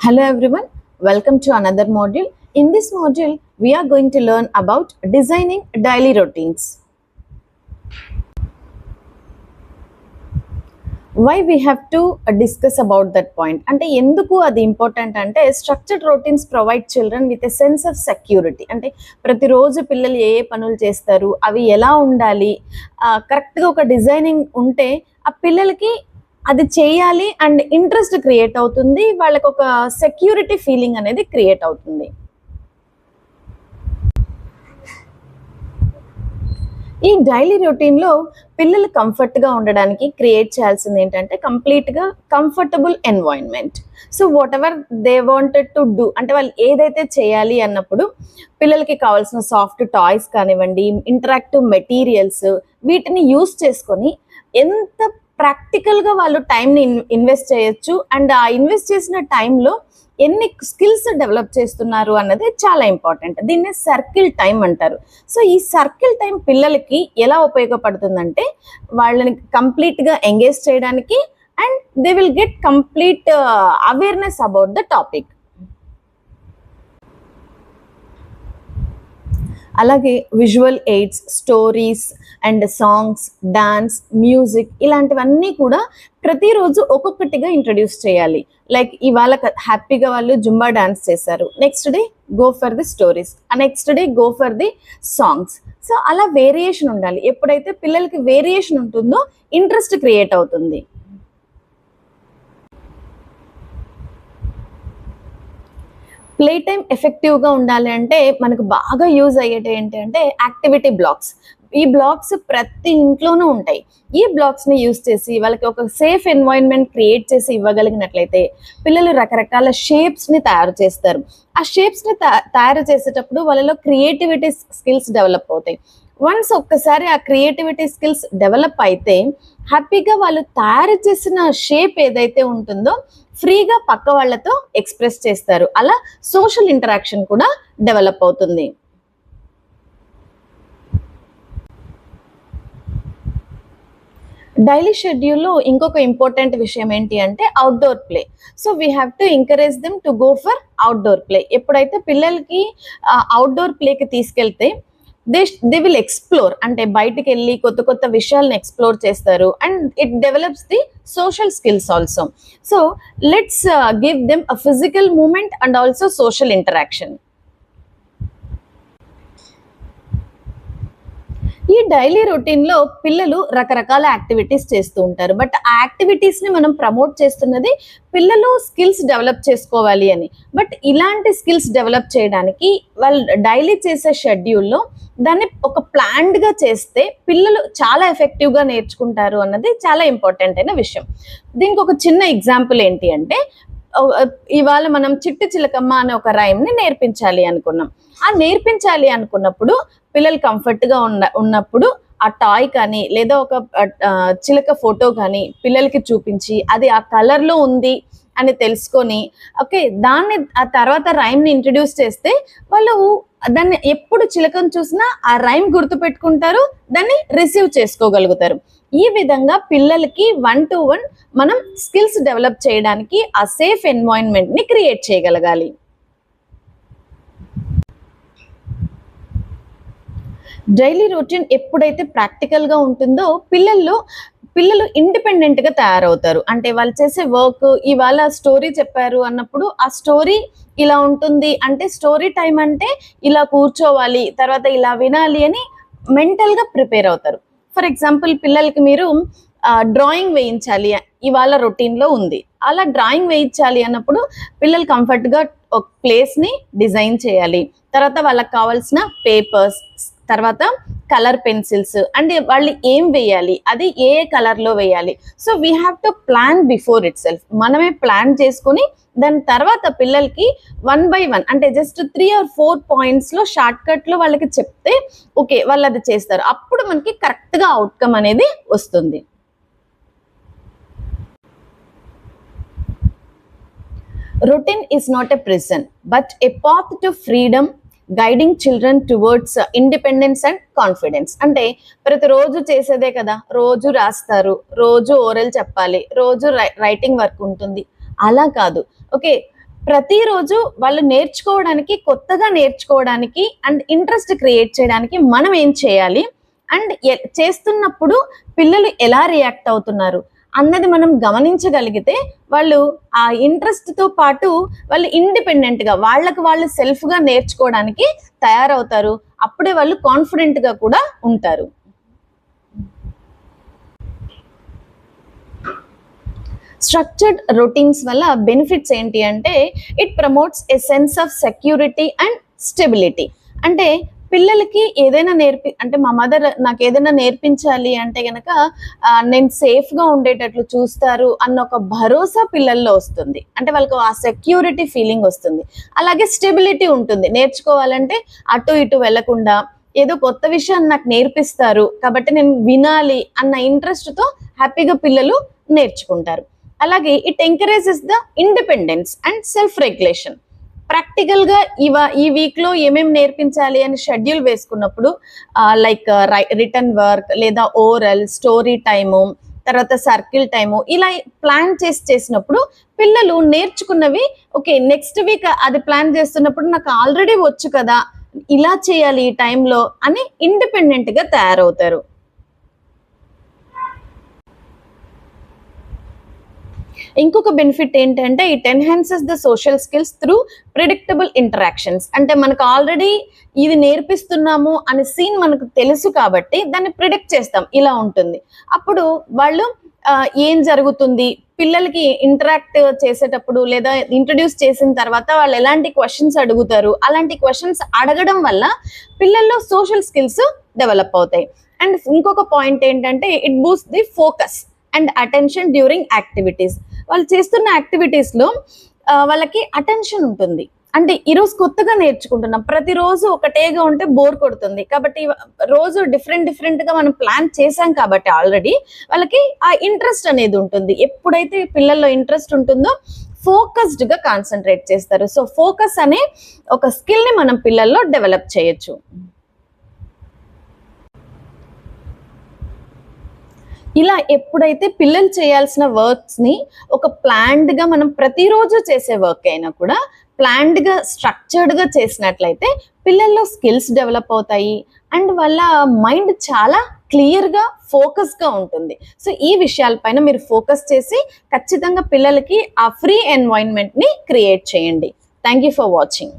Hello everyone, welcome to another module. In this module, we are going to learn about designing daily routines. Why we have to discuss about that point? అంటే ఎందుకు అది important అంటే structured routines provide children with a sense of security. అంటే ప్రతిరోజు పిల్లలు ఏ పనులు చేస్తారు, అవి ఎలా ఉండాలి, కరెక్ట్గా ఒక డిజైనింగ్ ఉంటే ఆ పిల్లలకి అది చేయాలి అండ్ ఇంట్రెస్ట్ క్రియేట్ అవుతుంది, వాళ్ళకి ఒక సెక్యూరిటీ ఫీలింగ్ అనేది క్రియేట్ అవుతుంది. ఈ డైలీ రొటీన్లో పిల్లలు కంఫర్ట్గా ఉండడానికి క్రియేట్ చేయాల్సింది ఏంటంటే కంప్లీట్గా comfortable environment. So what ever they wanted to do, అంటే వాళ్ళు ఏదైతే చేయాలి అన్నప్పుడు పిల్లలకి కావాల్సిన సాఫ్ట్ టాయ్స్ కానివ్వండి, ఇంటరాక్టివ్ మెటీరియల్స్, వీటిని యూస్ చేసుకొని ఎంత ప్రాక్టికల్గా వాళ్ళు టైంని ఇన్వెస్ట్ చేయొచ్చు అండ్ ఆ ఇన్వెస్ట్ చేసిన టైంలో ఎన్ని స్కిల్స్ డెవలప్ చేస్తున్నారు అన్నది చాలా ఇంపార్టెంట్. దీన్నే సర్కిల్ టైం అంటారు. సో ఈ సర్కిల్ టైం పిల్లలకి ఎలా ఉపయోగపడుతుందంటే వాళ్ళని కంప్లీట్గా ఎంగేజ్ చేయడానికి and they will get complete awareness about the topic. అలాగే visual aids, stories and songs, dance, music ఇలాంటివన్నీ కూడా ప్రతిరోజు ఒక్కొక్కటిగా ఇంట్రడ్యూస్ చేయాలి. లైక్ ఇవాళ హ్యాపీగా వాళ్ళు జుంబా డాన్స్ చేశారు, next day go for the stories, next day go for the songs. So అలా వేరియేషన్ ఉండాలి. ఎప్పుడైతే పిల్లలకి వేరియేషన్ ఉంటుందో ఇంట్రెస్ట్ క్రియేట్ అవుతుంది. ప్లే టైం ఎఫెక్టివ్గా ఉండాలి అంటే మనకు బాగా యూజ్ అయ్యేటి ఏంటంటే యాక్టివిటీ బ్లాక్స్. ఈ బ్లాక్స్ ప్రతి ఇంట్లోనూ ఉంటాయి. ఈ బ్లాక్స్ని యూజ్ చేసి వాళ్ళకి ఒక సేఫ్ ఎన్వైరన్మెంట్ క్రియేట్ చేసి ఇవ్వగలిగినట్లయితే పిల్లలు రకరకాల షేప్స్ని తయారు చేస్తారు. ఆ షేప్స్ని తయారు చేసేటప్పుడు వాళ్ళలో క్రియేటివిటీ స్కిల్స్ డెవలప్ అవుతాయి. వన్స్ ఒక్కసారి ఆ క్రియేటివిటీ స్కిల్స్ డెవలప్ అయితే హ్యాపీగా వాళ్ళు తయారు చేసిన షేప్ ఏదైతే ఉంటుందో ఫ్రీగా పక్క వాళ్ళతో ఎక్స్ప్రెస్ చేస్తారు. అలా సోషల్ ఇంటరాక్షన్ కూడా డెవలప్ అవుతుంది. డైలీ షెడ్యూల్లో ఇంకొక ఇంపార్టెంట్ విషయం ఏంటి అంటే outdoor play. So we have to encourage them to go for outdoor play. ఎప్పుడైతే పిల్లలకి అవుట్డోర్ ప్లేకి తీసుకెళ్తే దే విల్ ఎక్స్ప్లోర్, అంటే బయటికి వెళ్ళి కొత్త కొత్త విషయాలను ఎక్స్ప్లోర్ చేస్తారు and it develops the social skills also. So let's give them a physical moment and also social interaction. ఈ డైలీ రొటీన్లో పిల్లలు రకరకాల యాక్టివిటీస్ చేస్తూ ఉంటారు. బట్ ఆ యాక్టివిటీస్ని మనం ప్రమోట్ చేస్తున్నది పిల్లలు స్కిల్స్ డెవలప్ చేసుకోవాలి అని. బట్ ఇలాంటి స్కిల్స్ డెవలప్ చేయడానికి వాళ్ళు డైలీ చేసే షెడ్యూల్లో దాన్ని ఒక ప్లాన్డ్గా చేస్తే పిల్లలు చాలా ఎఫెక్టివ్గా నేర్చుకుంటారు అన్నది చాలా ఇంపార్టెంట్ అయిన విషయం. దీనికి ఒక చిన్న ఎగ్జాంపుల్ ఏంటి అంటే ఇవాళ మనం చిట్టి చిలకమ్మ అనే ఒక రైమ్ని నేర్పించాలి అనుకున్నాం. ఆ నేర్పించాలి అనుకున్నప్పుడు పిల్లలు కంఫర్ట్గా ఉన్నప్పుడు ఆ టాయ్ కానీ లేదా ఒక చిలక ఫోటో కానీ పిల్లలకి చూపించి అది ఆ కలర్లో ఉంది అని తెలుసుకొని ఓకే దాన్ని ఆ తర్వాత రైమ్ని ఇంట్రడ్యూస్ చేస్తే వాళ్ళు దాన్ని ఎప్పుడు చిలకను చూసినా ఆ రైమ్ గుర్తుపెట్టుకుంటారు, దాన్ని రిసీవ్ చేసుకోగలుగుతారు. ఈ విధంగా పిల్లలకి 1-to-1 మనం స్కిల్స్ డెవలప్ చేయడానికి ఆ సేఫ్ ఎన్వైరన్మెంట్ని క్రియేట్ చేయగలగాలి. డైలీ రొటీన్ ఎప్పుడైతే ప్రాక్టికల్గా ఉంటుందో పిల్లలు ఇండిపెండెంట్గా తయారవుతారు. అంటే వాళ్ళు చేసే వర్క్, ఇవాళ స్టోరీ చెప్పారు అన్నప్పుడు ఆ స్టోరీ ఇలా ఉంటుంది అంటే స్టోరీ టైం అంటే ఇలా కూర్చోవాలి, తర్వాత ఇలా వినాలి అని మెంటల్గా ప్రిపేర్ అవుతారు. ఫర్ ఎగ్జాంపుల్ పిల్లలకి మీరు డ్రాయింగ్ వేయించాలి ఇవాళ రొటీన్లో ఉంది, అలా డ్రాయింగ్ వేయించాలి అన్నప్పుడు పిల్లలు కంఫర్ట్గా ఒక ప్లేస్ని డిజైన్ చేయాలి. తర్వాత వాళ్ళకి కావాల్సిన పేపర్స్, తర్వాత కలర్ పెన్సిల్స్ అండ్ వాళ్ళు ఏం వేయాలి, అది ఏ కలర్లో వేయాలి. So we have to plan before it self. మనమే ప్లాన్ చేసుకుని దాని తర్వాత పిల్లలకి 1/1 అంటే జస్ట్ 3 or 4 పాయింట్స్లో షార్ట్కట్లో వాళ్ళకి చెప్తే ఓకే వాళ్ళు అది చేస్తారు. అప్పుడు మనకి కరెక్ట్గా అవుట్కమ్ అనేది వస్తుంది. Routine is not a prison, but a path to freedom, guiding children towards independence and confidence. అంటే ప్రతిరోజు చేసేదే కదా, రోజు రాస్తారు, రోజు ఓరల్ చెప్పాలి, రోజు రైటింగ్ వర్క్ ఉంటుంది, అలా కాదు. ఓకే, ప్రతిరోజు వాళ్ళు నేర్చుకోవడానికి, కొత్తగా నేర్చుకోవడానికి అండ్ ఇంట్రెస్ట్ క్రియేట్ చేయడానికి మనం ఏం చేయాలి, అండ్ చేస్తున్నప్పుడు పిల్లలు ఎలా రియాక్ట్ అవుతున్నారు అన్నది మనం గమనించగలిగితే వాళ్ళు ఆ ఇంట్రెస్ట్తో పాటు వాళ్ళు ఇండిపెండెంట్గా వాళ్ళకి వాళ్ళు సెల్ఫ్గా నేర్చుకోవడానికి తయారవుతారు. అప్పుడే వాళ్ళు కాన్ఫిడెంట్గా కూడా ఉంటారు. స్ట్రక్చర్డ్ రొటీన్స్ వల్ల బెనిఫిట్స్ ఏంటి అంటే it promotes a sense of security and stability. అంటే పిల్లలకి ఏదైనా అంటే మా మదర్ నాకు ఏదైనా నేర్పించాలి అంటే గనక నేను సేఫ్గా ఉండేటట్లు చూస్తారు అన్న ఒక భరోసా పిల్లల్లో వస్తుంది. అంటే వాళ్ళకు ఆ సెక్యూరిటీ ఫీలింగ్ వస్తుంది. అలాగే స్టెబిలిటీ ఉంటుంది. నేర్చుకోవాలంటే అటు ఇటు వెళ్లకుండా ఏదో కొత్త విషయాన్ని నాకు నేర్పిస్తారు కాబట్టి నేను వినాలి అన్న ఇంట్రెస్ట్తో హ్యాపీగా పిల్లలు నేర్చుకుంటారు. అలాగే it encourages the independence and self regulation. ప్రాక్టికల్గా ఈ వీక్లో ఏమేమి నేర్పించాలి అని షెడ్యూల్ వేసుకున్నప్పుడు లైక్ రిటర్న్ వర్క్ లేదా ఓరల్, స్టోరీ టైము, తర్వాత సర్కిల్ టైము ఇలా ప్లాన్ చేసినప్పుడు పిల్లలు నేర్చుకున్నవి ఓకే నెక్స్ట్ వీక్ అది ప్లాన్ చేస్తున్నప్పుడు నాకు ఆల్రెడీ వచ్చు కదా, ఇలా చేయాలి ఈ టైంలో అని ఇండిపెండెంట్గా తయారవుతారు. ఇంకొక బెనిఫిట్ ఏంటంటే it enhances the social skills through predictable interactions. అంటే మనకు ఆల్రెడీ ఇది నేర్పిస్తున్నాము అనే సీన్ మనకు తెలుసు కాబట్టి దాన్ని ప్రిడిక్ట్ చేస్తాం, ఇలా ఉంటుంది. అప్పుడు వాళ్ళు ఏం జరుగుతుంది, పిల్లలకి ఇంటరాక్ట్ చేసేటప్పుడు లేదా ఇంట్రడ్యూస్ చేసిన తర్వాత వాళ్ళు ఎలాంటి క్వశ్చన్స్ అడుగుతారు, అలాంటి క్వశ్చన్స్ అడగడం వల్ల పిల్లల్లో సోషల్ స్కిల్స్ డెవలప్ అవుతాయి. అండ్ ఇంకొక పాయింట్ ఏంటంటే it Boost the focus and attention during activities. వాళ్ళు చేస్తున్న యాక్టివిటీస్లో వాళ్ళకి అటెన్షన్ ఉంటుంది. అంటే ఈరోజు కొత్తగా నేర్చుకుంటున్నాం, ప్రతిరోజు ఒకటేగా ఉంటే బోర్ కొడుతుంది కాబట్టి రోజు డిఫరెంట్గా మనం ప్లాన్ చేసాం కాబట్టి ఆల్రెడీ వాళ్ళకి ఆ ఇంట్రెస్ట్ అనేది ఉంటుంది. ఎప్పుడైతే పిల్లల్లో ఇంట్రెస్ట్ ఉంటుందో ఫోకస్డ్గా కాన్సన్ట్రేట్ చేస్తారు. సో ఫోకస్ అనే ఒక స్కిల్ని మనం పిల్లల్లో డెవలప్ చేయొచ్చు. ఇలా ఎప్పుడైతే పిల్లలు చేయాల్సిన వర్క్స్ని ఒక ప్లాన్డ్గా మనం ప్రతిరోజు చేసే వర్క్ అయినా కూడా ప్లాన్డ్గా స్ట్రక్చర్డ్గా చేసినట్లయితే పిల్లల్లో స్కిల్స్ డెవలప్ అవుతాయి అండ్ వాళ్ళ మైండ్ చాలా క్లియర్గా ఫోకస్గా ఉంటుంది. సో ఈ విషయాలపైన మీరు ఫోకస్ చేసి ఖచ్చితంగా పిల్లలకి ఆ ఫ్రీ ఎన్వైరన్మెంట్ని క్రియేట్ చేయండి. Thank you for watching.